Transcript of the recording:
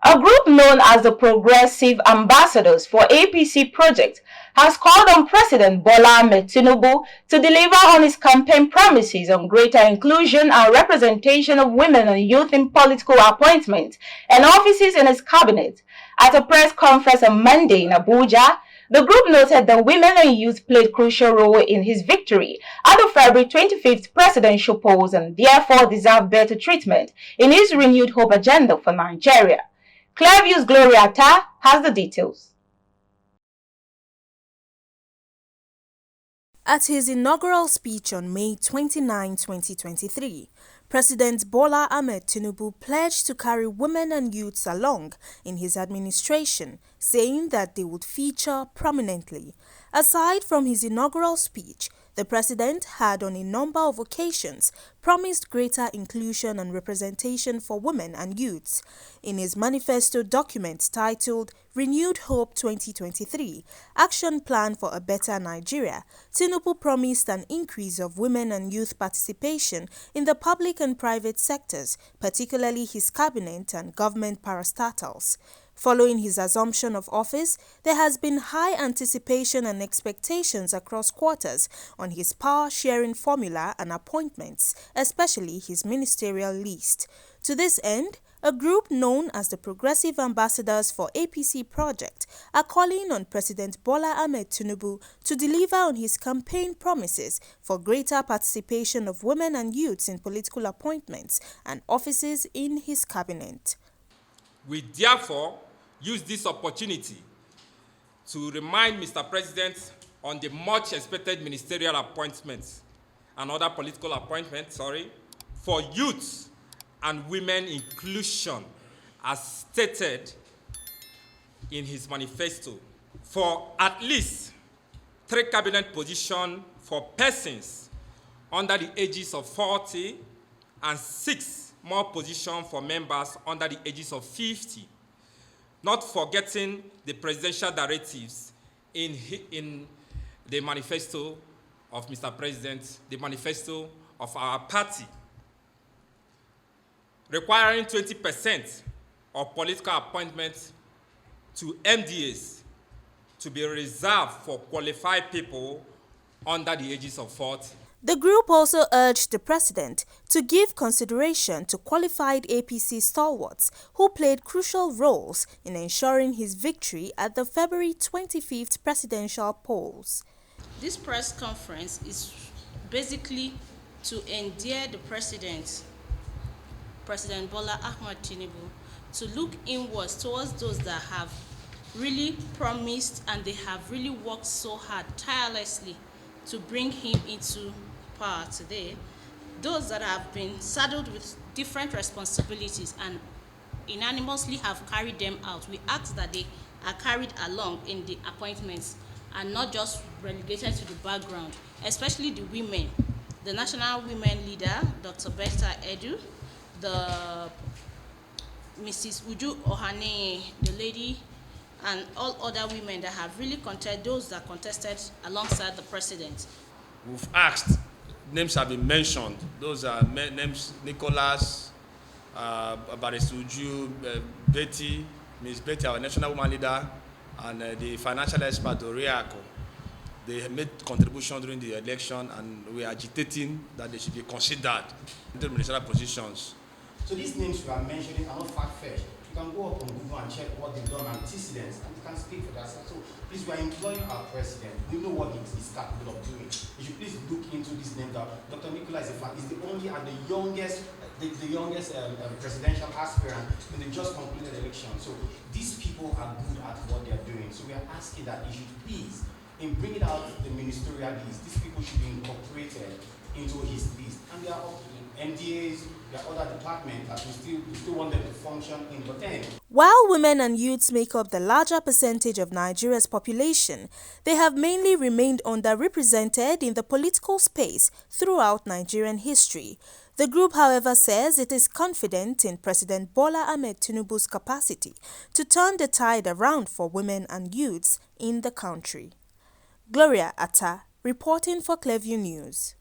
A group known as the Progressive Ambassadors for APC Project has called on President Bola Ahmed Tinubu to deliver on his campaign promises on greater inclusion and representation of women and youth in political appointments and offices in his cabinet. At a press conference on Monday in Abuja, the group noted that women and youth played a crucial role in his victory at the February 25th presidential polls and therefore deserve better treatment in his renewed hope agenda for Nigeria. Clearview's Gloria Atta has the details. At his inaugural speech on May 29, 2023, President Bola Ahmed Tinubu pledged to carry women and youths along in his administration, saying that they would feature prominently. Aside from his inaugural speech, the president had on a number of occasions promised greater inclusion and representation for women and youths. In his manifesto document titled Renewed Hope 2023, Action Plan for a Better Nigeria, Tinubu promised an increase of women and youth participation in the public and private sectors, particularly his cabinet and government parastatals. Following his assumption of office, there has been high anticipation and expectations across quarters on his power-sharing formula and appointments, especially his ministerial list. To this end, a group known as the Progressive Ambassadors for APC Project are calling on President Bola Ahmed Tinubu to deliver on his campaign promises for greater participation of women and youths in political appointments and offices in his cabinet. We therefore use this opportunity to remind Mr. President on the much expected ministerial appointments and other political appointments, for youth and women inclusion as stated in his manifesto, for at least 3 cabinet positions for persons under the ages of 40 and 6 more positions for members under the ages of 50, not forgetting the presidential directives in the manifesto of Mr. President, the manifesto of our party, requiring 20% of political appointments to MDAs to be reserved for qualified people under the ages of 40. The group also urged the president to give consideration to qualified APC stalwarts who played crucial roles in ensuring his victory at the February 25th presidential polls. This press conference is basically to endear the President Bola Ahmed Tinubu, to look inwards towards those that have really promised and they have really worked so hard, tirelessly, to bring him into power today. Those that have been saddled with different responsibilities and unanimously have carried them out, we ask that they are carried along in the appointments and not just relegated to the background, especially the women. The National Women Leader, Dr. Betta Edu, the Mrs. Uju Ohane, the lady, and all other women that have really contested, those that contested alongside the president. We've asked, names have been mentioned. Those are names: Nicholas, Barrister Uju, Betty, Ms. Betty, our National Woman Leader, and the financial expert, Oriako. They made contributions during the election, and we are agitating that they should be considered into ministerial positions. So these names you are mentioning are not far-fetched. You can go up on Google and check what they've done antecedents, and you can speak for that. So please, we are employing our president. We know what he is capable of doing. You should please look into this name. Dr. Nicola is the only and the youngest presidential aspirant in the just concluded election. So these people are good at what they are doing. So we are asking that you should please, in bringing out the ministerial list, these people should be incorporated into his list. And there are MDAs, there are other departments that we still want them to function in. But then, while women and youths make up the larger percentage of Nigeria's population, they have mainly remained underrepresented in the political space throughout Nigerian history. The group, however, says it is confident in President Bola Ahmed Tinubu's capacity to turn the tide around for women and youths in the country. Gloria Atta, reporting for Clearview News.